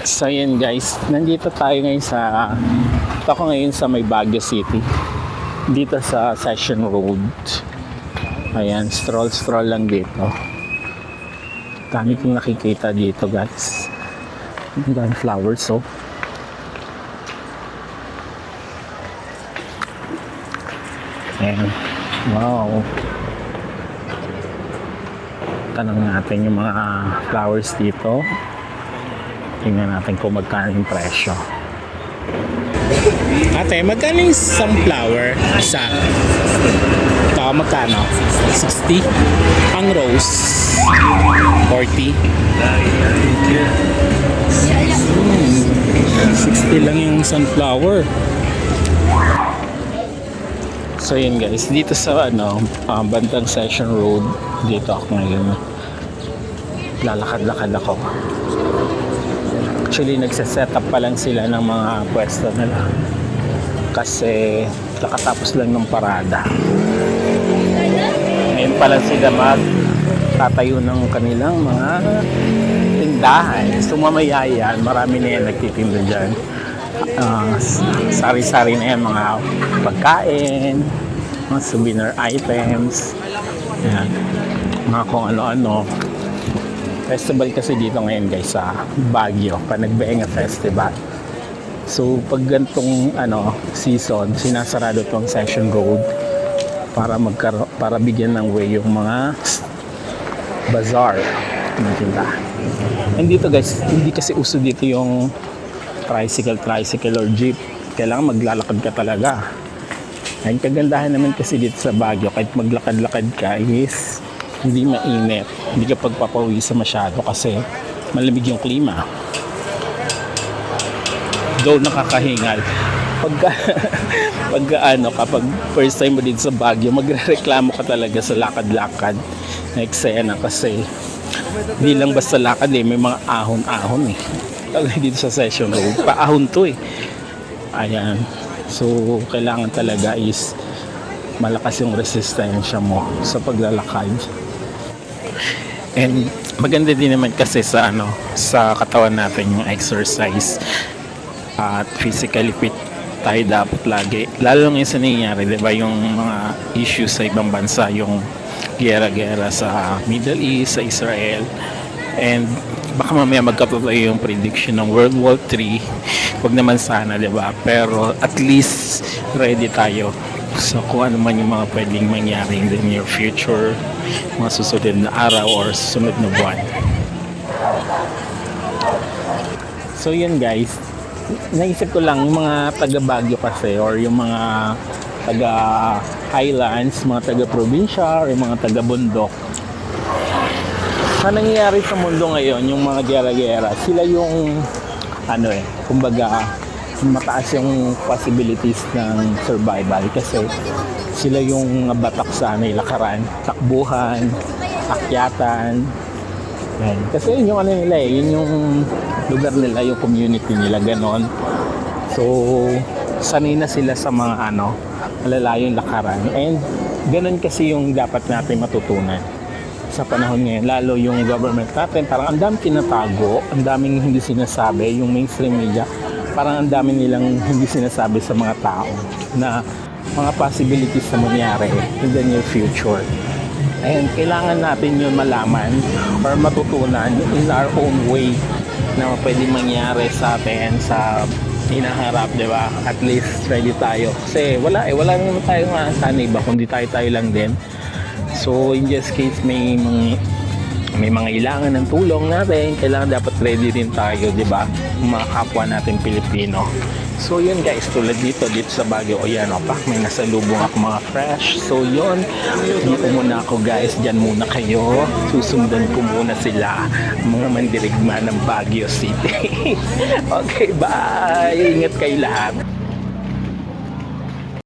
So yun guys, nandito tayo ngayon ako ngayon sa may Baguio City. Dito sa Session Road. Ayan, stroll lang dito. Dami kong nakikita dito guys. Ang dami flowers oh. Ayan. Wow. Tanong natin yung mga flowers dito. Tingnan natin kung magkano yung presyo. Ate, magkano yung sunflower? Isa? Ito, magkano? 60? Ang rose? 40? 60 lang yung sunflower. So yun guys, dito sa bandang Session Road, dito ako ngayon. Lalakad-lakad ako. Actually, nagsiset up pa lang sila ng mga pwesto nila. Kasi nakatapos lang ng parada. Ngayon pa lang sila magtatayo ng kanilang mga tindahan. So mamaya yan, marami na yan nagtitinda dyan. Sari-sari na yan, mga pagkain, mga souvenir items, yan, mga kung ano-ano. Festival kasi dito ngayon guys sa Baguio, Panagbenga Festival. So pag gantong season, sinasarado tong Session Road para bigyan ng way yung mga bazaar na tindahan. And dito guys, hindi kasi uso dito yung tricycle or jeep. Kailangan maglalakad ka talaga. Ang kagandahan naman kasi dito sa Baguio, kahit maglakad-lakad ka is hindi mainit, hindi ka pagpapawisa masyado kasi malamig yung klima. Though nakakahingal. Kapag first time mo dito sa Baguio, magrereklamo ka talaga sa lakad-lakad na eksena kasi hindi lang basta lakad may mga ahon-ahon dito sa Session Road. Paahon to Ayan. So, kailangan talaga is malakas yung resistensya mo sa paglalakad. And maganda din naman kasi sa katawan natin yung exercise at physically fit tayo dapat lagi. Lalo ngayon sa nangyayari, diba, yung mga issues sa ibang bansa, yung gera-gera sa Middle East, sa Israel. And baka mamaya magkatotoo yung prediction ng World War III. Huwag naman sana, diba? Pero at least ready tayo sa kung ano man yung mga pwedeng mangyari in the near future, mga susunod na araw or susunod na buwan. So yun guys, naisip ko lang yung mga taga Baguio kasi or yung mga taga Highlands, mga taga probinsya or yung mga taga bundok. Sa nangyayari sa mundo ngayon, yung mga gera-gera, sila yung kumbaga mataas yung possibilities ng survival kasi sila yung batak sa lakaran, takbuhan, akyatan. Yan. Kasi yun yung nila yun yung lugar nila, yung community nila, ganon. So, sanay na sila sa mga malalayong lakaran. And ganon kasi yung dapat natin matutunan sa panahon ngayon. Lalo yung government natin, parang ang daming tinatago, ang daming hindi sinasabi, yung mainstream media, parang ang dami nilang hindi sinasabi sa mga tao na mga possibilities na mangyari in the near future. And kailangan natin yun malaman or matutunan in our own way na pwede mangyari sa atin sa hinaharap, di ba? At least ready tayo. Kasi wala naman tayong sanay ba kundi tayo lang din. So in this case may mga ilangan ng tulong natin, kailangan dapat ready din tayo, di ba? Mga kapwa natin Pilipino. So yun guys, tulad dito sa Baguio, may nasalubong ako mga fresh. So yun, dito muna ako guys, dyan muna kayo. Susundan ko muna sila, mga mandirigma ng Baguio City. Okay, bye! Ingat kayo lahat.